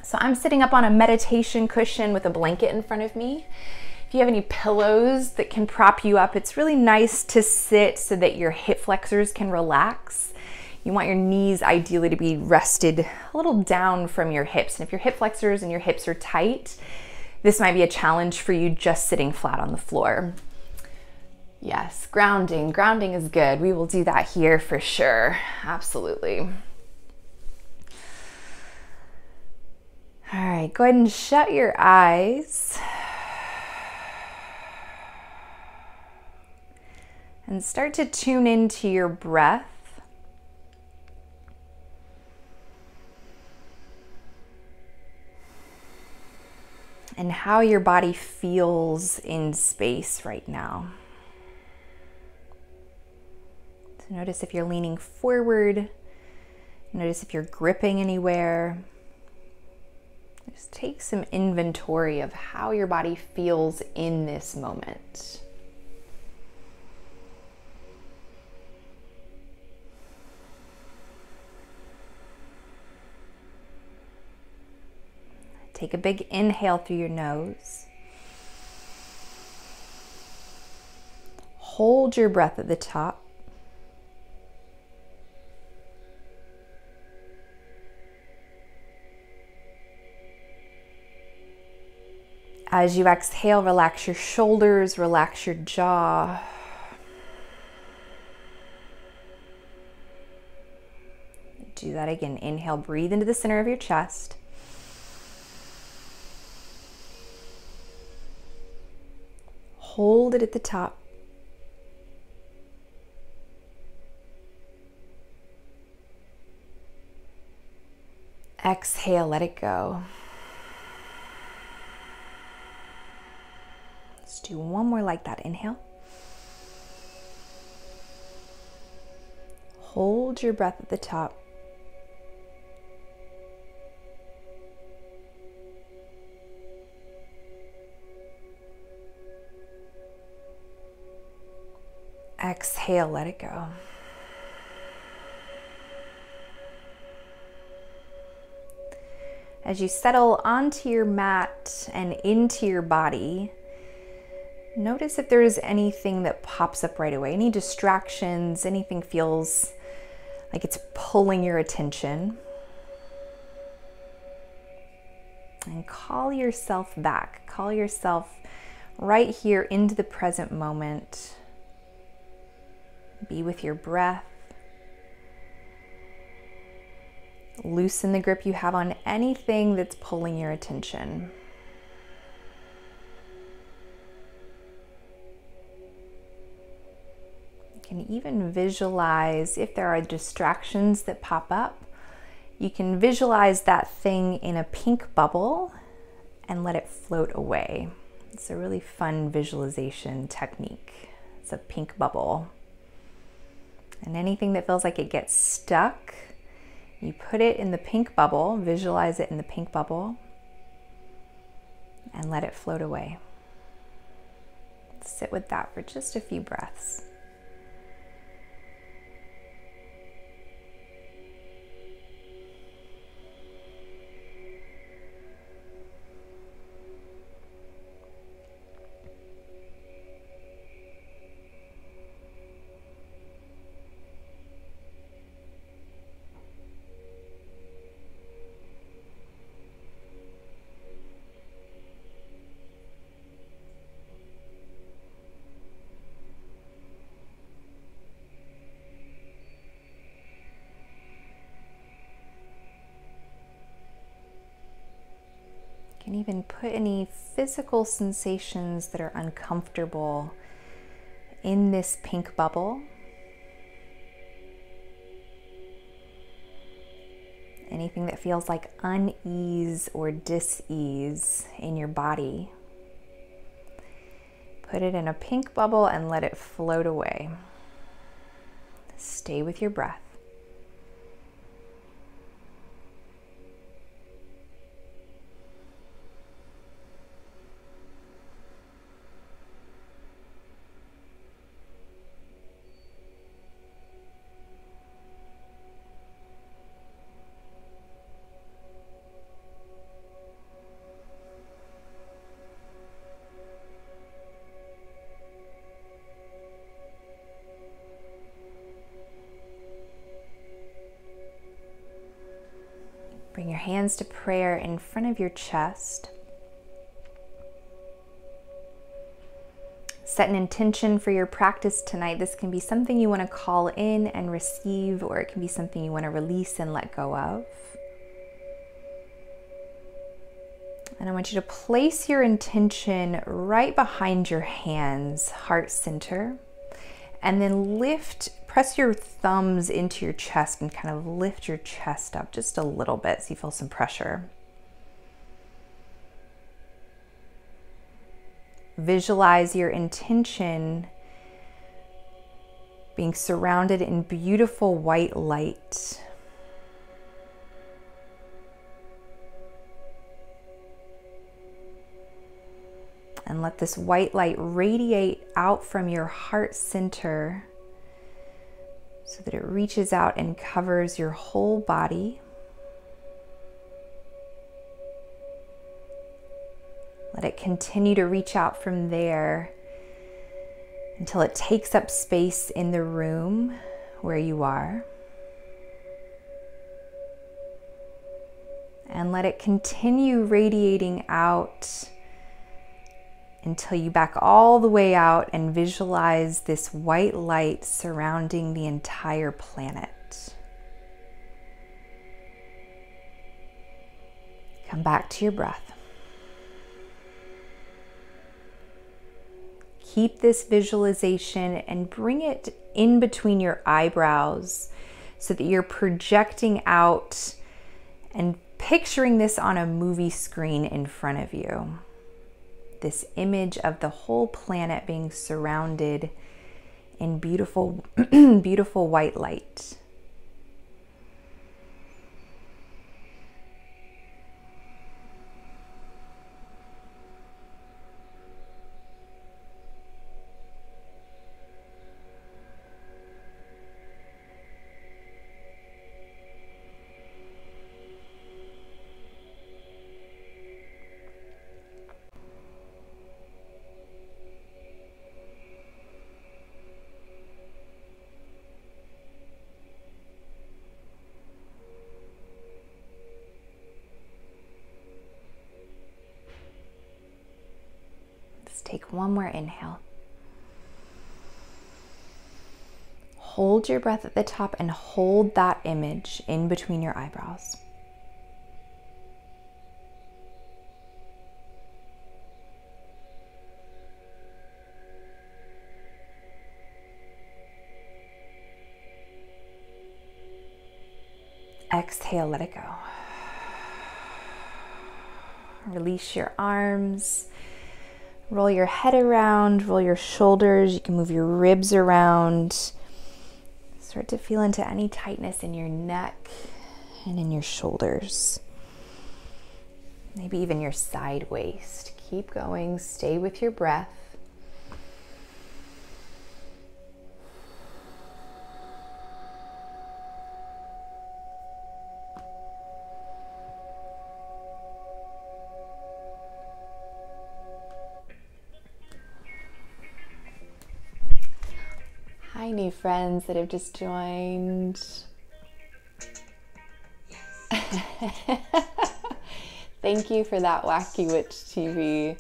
So I'm sitting up on a meditation cushion with a blanket in front of me. If you have any pillows that can prop you up, it's really nice to sit so that your hip flexors can relax. You want your knees ideally to be rested a little down from your hips. And if your hip flexors and your hips are tight, this might be a challenge for you just sitting flat on the floor. Yes, grounding. Grounding is good. We will do that here for sure. Absolutely. All right, go ahead and shut your eyes. And start to tune into your breath. And how your body feels in space right now. So notice if you're leaning forward. Notice if you're gripping anywhere. Just take some inventory of how your body feels in this moment. Take a big inhale through your nose. Hold your breath at the top. As you exhale, relax your shoulders, relax your jaw. Do that again. Inhale, breathe into the center of your chest. Hold it at the top. Exhale, let it go. Let's do one more like that. Inhale. Hold your breath at the top. Exhale, let it go. As you settle onto your mat and into your body, notice if there's anything that pops up right away, any distractions, anything feels like it's pulling your attention. And call yourself back. Call yourself right here into the present moment. Be with your breath. Loosen the grip you have on anything that's pulling your attention. You can even visualize if there are distractions that pop up. You can visualize that thing in a pink bubble and let it float away. It's a really fun visualization technique. It's a pink bubble. And anything that feels like it gets stuck, you put it in the pink bubble, visualize it in the pink bubble, and let it float away. Sit with that for just a few breaths. You can even put any physical sensations that are uncomfortable in this pink bubble. Anything that feels like unease or dis-ease in your body. Put it in a pink bubble and let it float away. Stay with your breath. Bring your hands to prayer in front of your chest. Set an intention for your practice tonight. This can be something you want to call in and receive, or it can be something you want to release and let go of. And I want you to place your intention right behind your hands, heart center, and then press your thumbs into your chest and kind of lift your chest up just a little bit so you feel some pressure. Visualize your intention being surrounded in beautiful white light. And let this white light radiate out from your heart center so that it reaches out and covers your whole body. Let it continue to reach out from there until it takes up space in the room where you are. And let it continue radiating out until you back all the way out and visualize this white light surrounding the entire planet. Come back to your breath. Keep this visualization and bring it in between your eyebrows so that you're projecting out and picturing this on a movie screen in front of you. This image of the whole planet being surrounded in beautiful, beautiful white light. Take one more inhale. Hold your breath at the top and hold that image in between your eyebrows. Exhale, let it go. Release your arms. Roll your head around, roll your shoulders. You can move your ribs around. Start to feel into any tightness in your neck and in your shoulders. Maybe even your side waist. Keep going, stay with your breath. Hi, new friends that have just joined. Thank you for that Wacky Witch TV.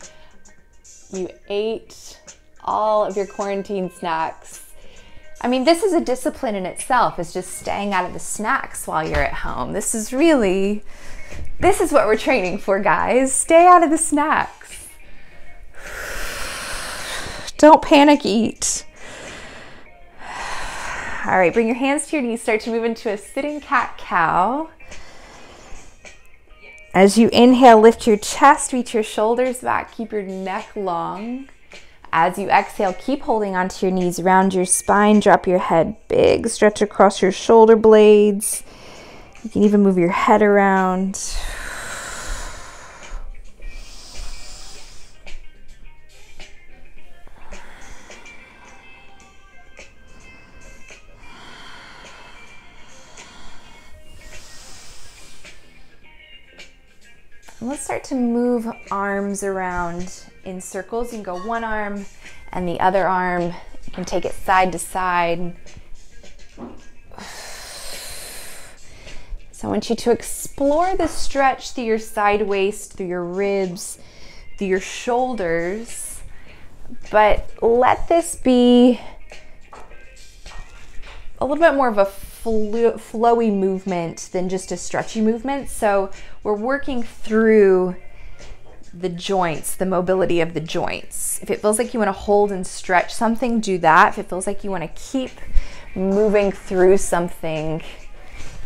You ate all of your quarantine snacks. I mean, this is a discipline in itself, is just staying out of the snacks while you're at home. This is what we're training for, guys. Stay out of the snacks. Don't panic eat. All right, bring your hands to your knees. Start to move into a sitting cat-cow. As you inhale, lift your chest, reach your shoulders back, keep your neck long. As you exhale, keep holding onto your knees, round your spine, drop your head big, stretch across your shoulder blades. You can even move your head around. And let's start to move arms around in circles. You can go one arm and the other arm. You can take it side to side. As So I want you to explore the stretch through your side waist, through your ribs, through your shoulders, but let this be a little bit more of a flowy movement than just a stretchy movement. So we're working through the joints, the mobility of the joints. If it feels like you want to hold and stretch something, do that. If it feels like you want to keep moving through something,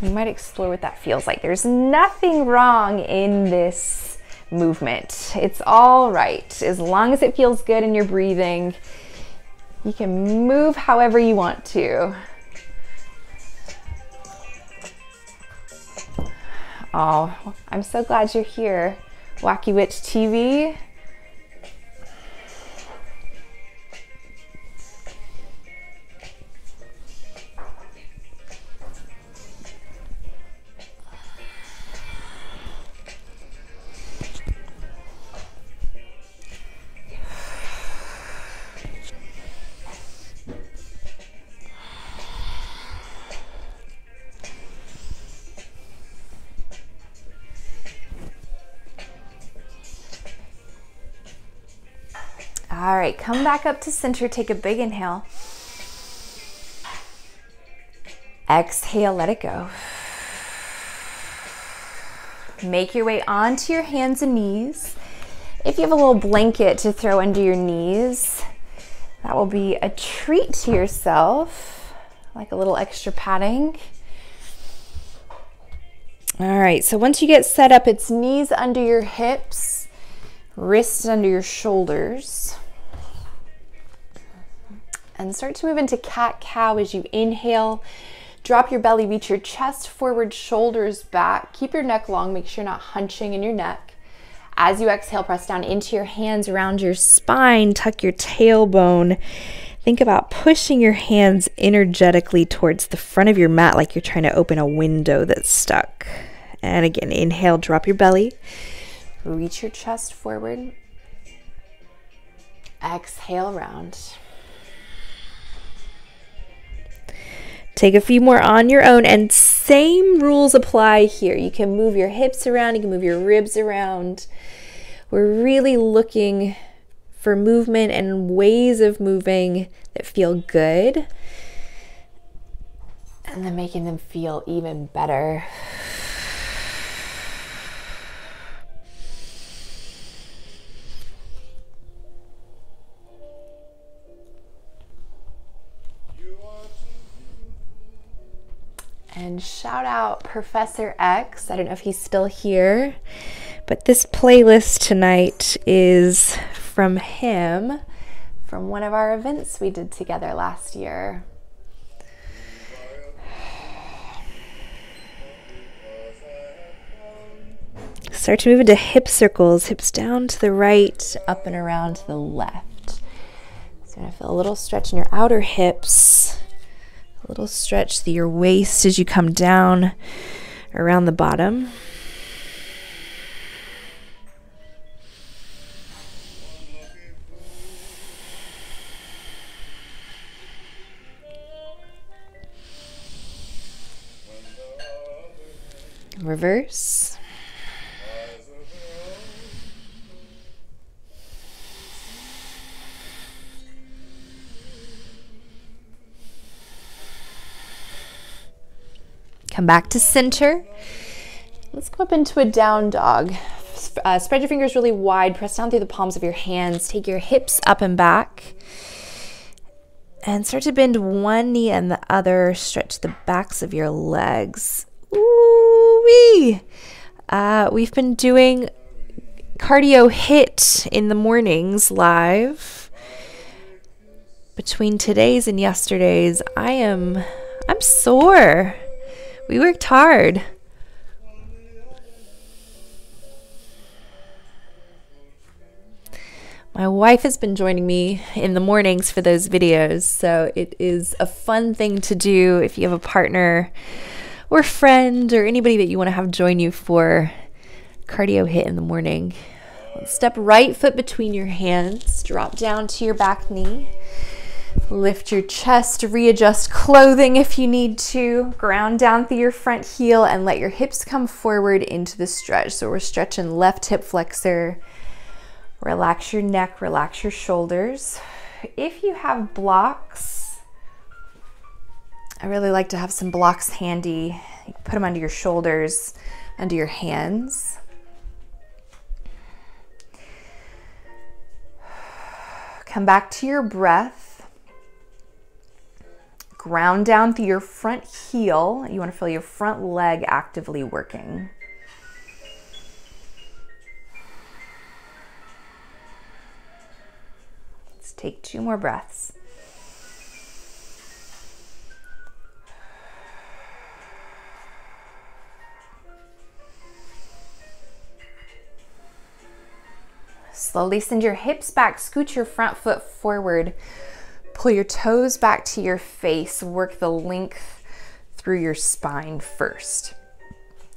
you might explore what that feels like. There's nothing wrong in this movement. It's all right. As long as it feels good and you're breathing, you can move however you want to. Oh, I'm so glad you're here. Wacky Witch TV. All right, come back up to center. Take a big inhale. Exhale, let it go. Make your way onto your hands and knees. If you have a little blanket to throw under your knees, that will be a treat to yourself, like a little extra padding. All right, so once you get set up, it's knees under your hips, wrists under your shoulders. And start to move into cat-cow as you inhale. Drop your belly, reach your chest forward, shoulders back. Keep your neck long, make sure you're not hunching in your neck. As you exhale, press down into your hands around your spine, tuck your tailbone. Think about pushing your hands energetically towards the front of your mat like you're trying to open a window that's stuck. And again, inhale, drop your belly. Reach your chest forward. Exhale, round. Take a few more on your own, and same rules apply here. You can move your hips around, you can move your ribs around. We're really looking for movement and ways of moving that feel good, and then making them feel even better. And shout out Professor X. I don't know if he's still here, but this playlist tonight is from him, from one of our events we did together last year. Start to move into hip circles, hips down to the right, up and around to the left. So you're gonna feel a little stretch in your outer hips. A little stretch through your waist as you come down around the bottom. Reverse. Come back to center. Let's go up into a down dog. Spread your fingers really wide. Press down through the palms of your hands. Take your hips up and back. And start to bend one knee and the other. Stretch the backs of your legs. Ooh-wee. We've been doing cardio HIIT in the mornings live. Between today's and yesterday's, I'm sore. We worked hard. My wife has been joining me in the mornings for those videos, so it is a fun thing to do if you have a partner or friend or anybody that you want to have join you for cardio HIIT in the morning. Step right foot between your hands, drop down to your back knee. Lift your chest, readjust clothing if you need to. Ground down through your front heel and let your hips come forward into the stretch. So we're stretching left hip flexor. Relax your neck, relax your shoulders. If you have blocks, I really like to have some blocks handy. You can put them under your shoulders, under your hands. Come back to your breath. Ground down through your front heel. You want to feel your front leg actively working. Let's take 2 more breaths. Slowly send your hips back, scoot your front foot forward, pull your toes back to your face, work the length through your spine first.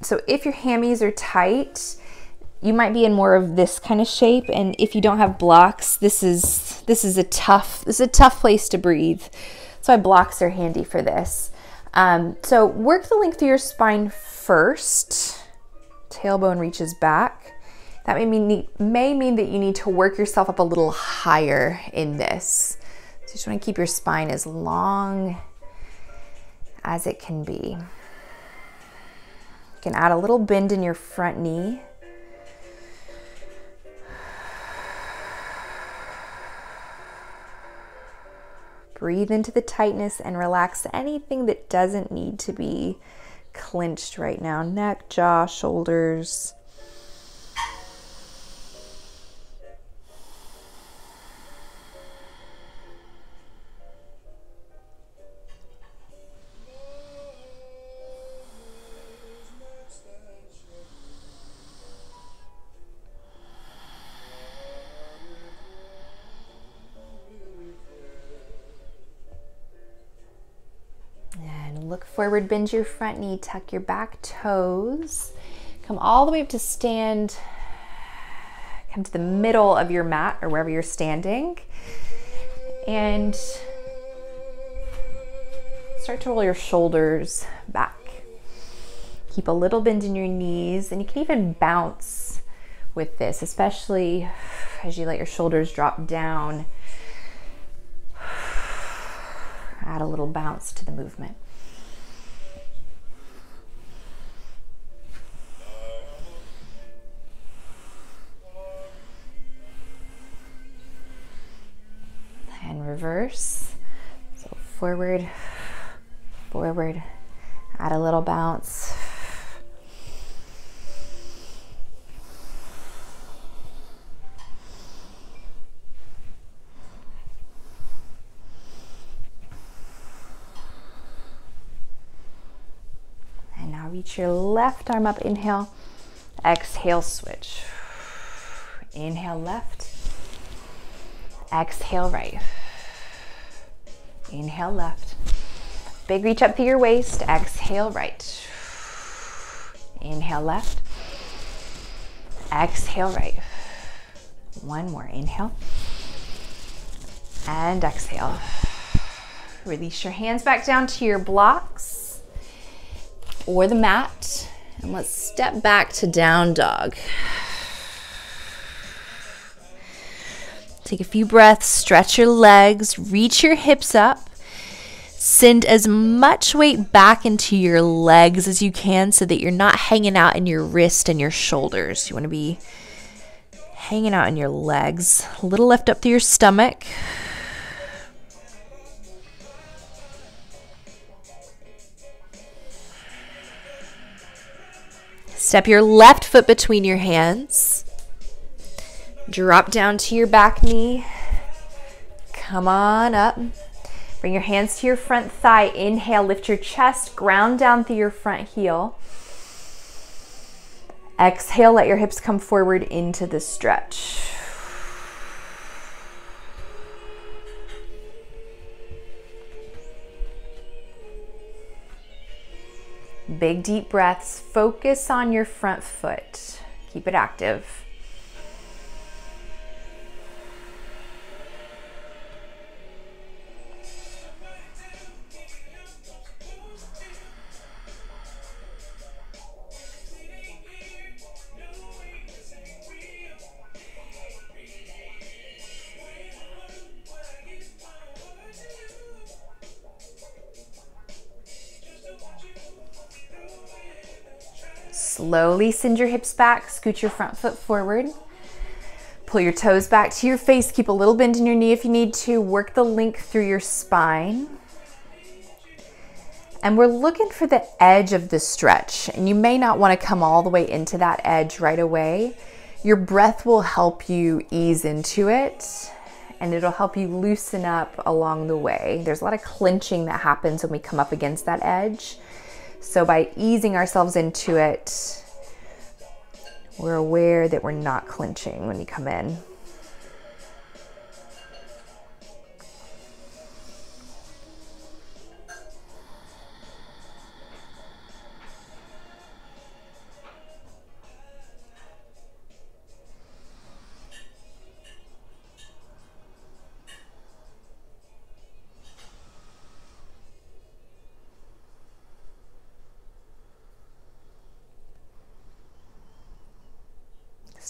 So if your hammies are tight, you might be in more of this kind of shape, and if you don't have blocks, this is a tough place to breathe. That's why blocks are handy for this. So work the length through your spine first. Tailbone reaches back. That may mean that you need to work yourself up a little higher in this. So you just want to keep your spine as long as it can be. You can add a little bend in your front knee. Breathe into the tightness and relax anything that doesn't need to be clenched right now. Neck, jaw, shoulders. Look forward, bend your front knee, tuck your back toes. Come all the way up to stand. Come to the middle of your mat or wherever you're standing. And start to roll your shoulders back. Keep a little bend in your knees, and you can even bounce with this, especially as you let your shoulders drop down. Add a little bounce to the movement. And reverse. So forward, forward, add a little bounce. And now reach your left arm up, inhale, exhale, switch. Inhale left, exhale right. Inhale left. Big reach up through your waist. Exhale right. Inhale left. Exhale right. One more. Inhale. And exhale. Release your hands back down to your blocks or the mat. And let's step back to down dog. Take a few breaths, stretch your legs, reach your hips up. Send as much weight back into your legs as you can so that you're not hanging out in your wrist and your shoulders. You want to be hanging out in your legs. A little lift up through your stomach. Step your left foot between your hands. Drop down to your back knee. Come on up. Bring your hands to your front thigh. Inhale, lift your chest, ground down through your front heel. Exhale, let your hips come forward into the stretch. Big deep breaths. Focus on your front foot. Keep it active. Slowly send your hips back, scoot your front foot forward. Pull your toes back to your face. Keep a little bend in your knee if you need to. Work the length through your spine. And we're looking for the edge of the stretch. And you may not want to come all the way into that edge right away. Your breath will help you ease into it, and it'll help you loosen up along the way. There's a lot of clenching that happens when we come up against that edge. So by easing ourselves into it, we're aware that we're not clenching when you come in.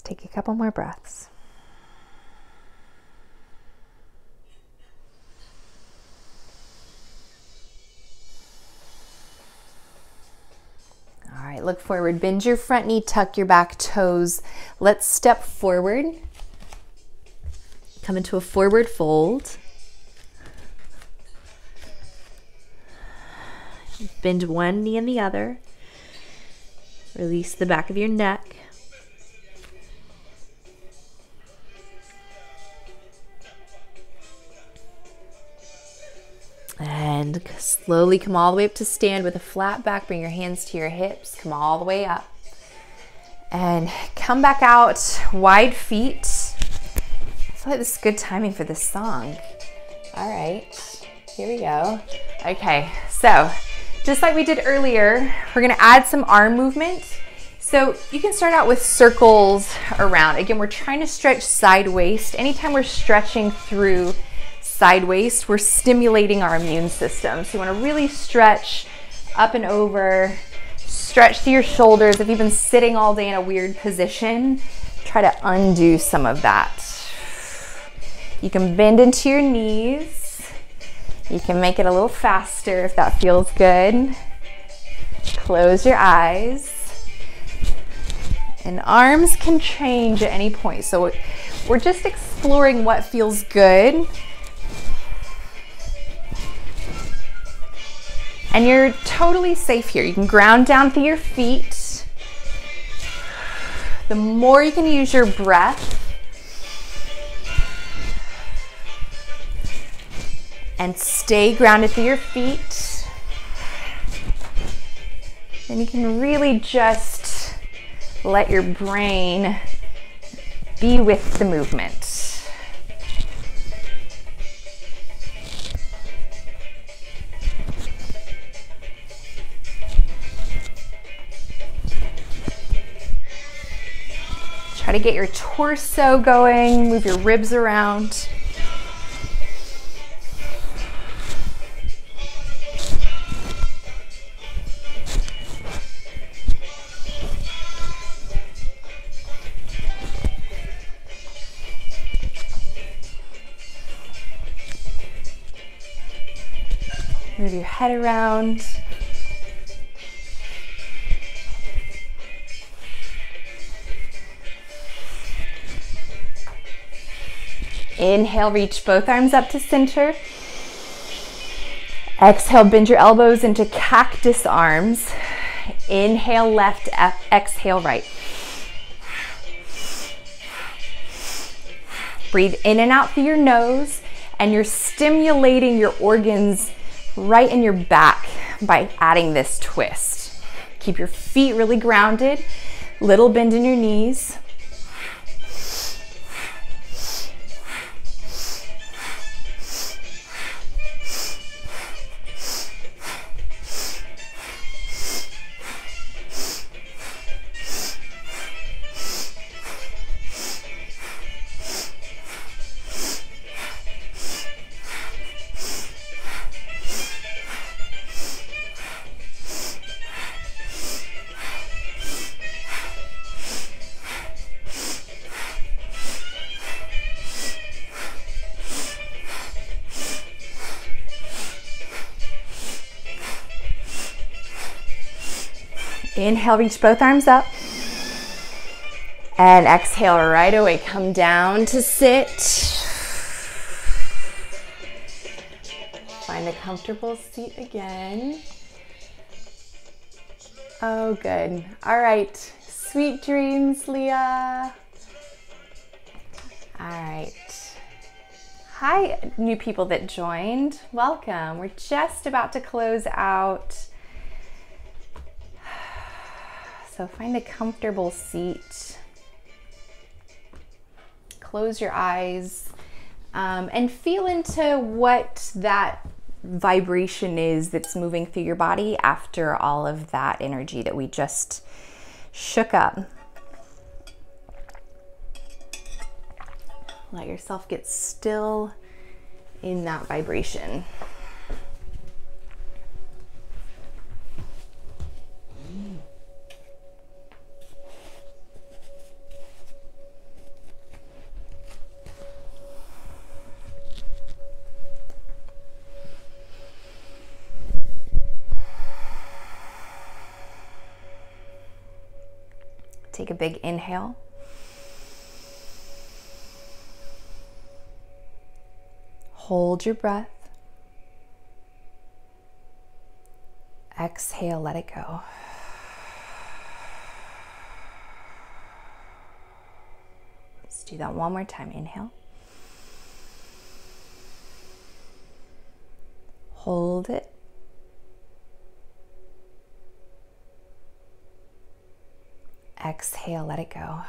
Take a couple more breaths. All right, look forward. Bend your front knee, tuck your back toes. Let's step forward. Come into a forward fold. Bend one knee and the other. Release the back of your neck. And slowly come all the way up to stand with a flat back. Bring your hands to your hips. Come all the way up. And come back out, wide feet. I feel like this is good timing for this song. All right, here we go. Okay, so just like we did earlier, we're gonna add some arm movement. So you can start out with circles around. Again, we're trying to stretch side waist. Anytime we're stretching through side waist, we're stimulating our immune system. So you want to really stretch up and over, stretch through your shoulders. If you've been sitting all day in a weird position, try to undo some of that. You can bend into your knees. You can make it a little faster if that feels good. Close your eyes. And arms can change at any point. So we're just exploring what feels good. And you're totally safe here. You can ground down through your feet. The more you can use your breath and stay grounded through your feet, then you can really just let your brain be with the movement. Try to get your torso going, move your ribs around. Move your head around. Inhale, reach both arms up to center. Exhale, bend your elbows into cactus arms. Inhale, left, exhale, right. Breathe in and out through your nose, and you're stimulating your organs right in your back by adding this twist. Keep your feet really grounded, little bend in your knees. Inhale, reach both arms up. And exhale right away, come down to sit. Find a comfortable seat again. Oh, good. All right, sweet dreams, Leah. All right. Hi, new people that joined. Welcome. We're just about to close out. So find a comfortable seat. Close your eyes and feel into what that vibration is that's moving through your body after all of that energy that we just shook up. Let yourself get still in that vibration. Take a big inhale. Hold your breath. Exhale, let it go. Let's do that one more time. Inhale. Hold it. Exhale, let it go.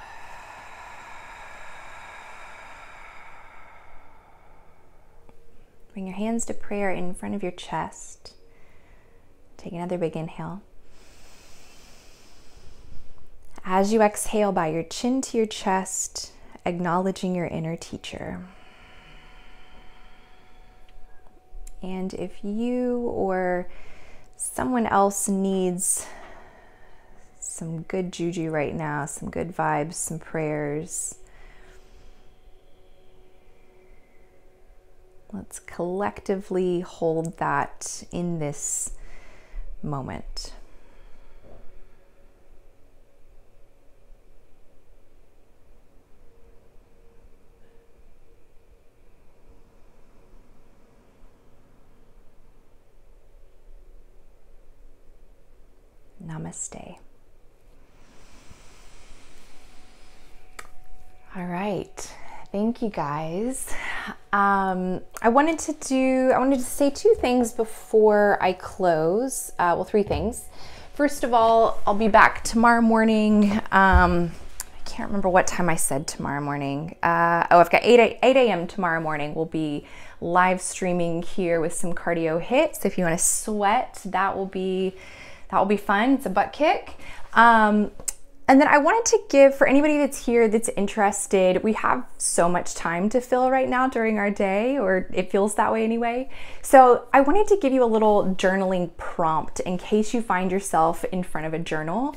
Bring your hands to prayer in front of your chest. Take another big inhale. As you exhale, bow your chin to your chest, acknowledging your inner teacher. And if you or someone else needs some good juju right now, some good vibes, some prayers, let's collectively hold that in this moment. Namaste. All right. Thank you guys. I wanted to say two things before I close. Well, three things. First of all, I'll be back tomorrow morning. I can't remember what time I said tomorrow morning. I've got 8 a.m. tomorrow morning. We'll be live streaming here with some cardio hits. If you want to sweat, that will be fun. It's a butt kick. And then I wanted to give, for anybody that's here that's interested, we have so much time to fill right now during our day, or it feels that way anyway. So I wanted to give you a little journaling prompt in case you find yourself in front of a journal.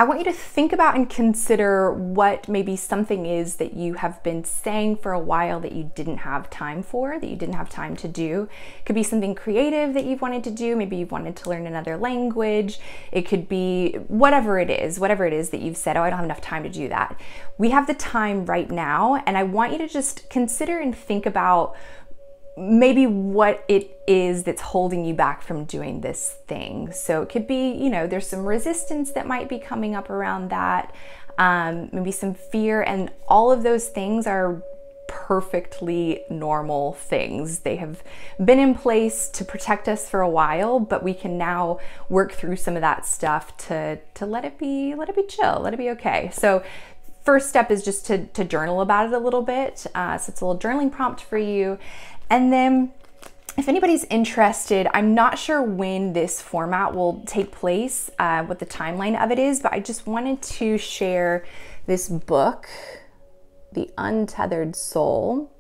I want you to think about and consider what maybe something is that you have been saying for a while that you didn't have time for, that you didn't have time to do. It could be something creative that you've wanted to do. Maybe you've wanted to learn another language. It could be whatever it is that you've said, oh, I don't have enough time to do that. We have the time right now, and I want you to just consider and think about maybe what it is that's holding you back from doing this thing. So it could be, there's some resistance that might be coming up around that, maybe some fear, and all of those things are perfectly normal things. They have been in place to protect us for a while, but we can now work through some of that stuff to let it be chill, let it be okay. So first step is just to journal about it a little bit. So it's a little journaling prompt for you. And then if anybody's interested, I'm not sure when this format will take place, what the timeline of it is, but I just wanted to share this book, The Untethered Soul.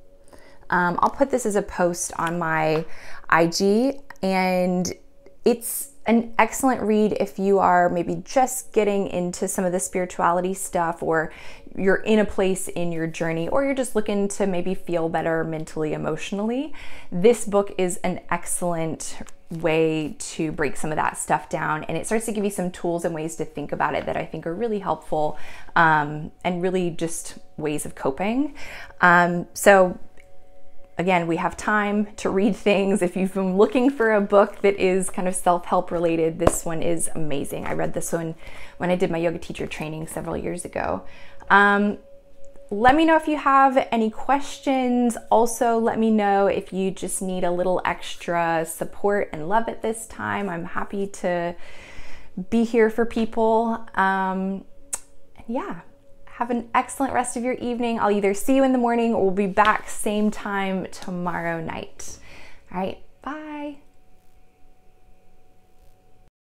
I'll put this as a post on my IG, and it's an excellent read if you are maybe just getting into some of the spirituality stuff, or you're in a place in your journey, or you're just looking to maybe feel better mentally, emotionally. This book is an excellent way to break some of that stuff down, and it starts to give you some tools and ways to think about it that I think are really helpful, and really just ways of coping. So again, we have time to read things. If you've been looking for a book that is kind of self-help related, this one is amazing. I read this one when I did my yoga teacher training several years ago. Let me know if you have any questions. Also, let me know if you just need a little extra support and love at this time. I'm happy to be here for people. Yeah, have an excellent rest of your evening. I'll either see you in the morning or we'll be back same time tomorrow night. All right, bye.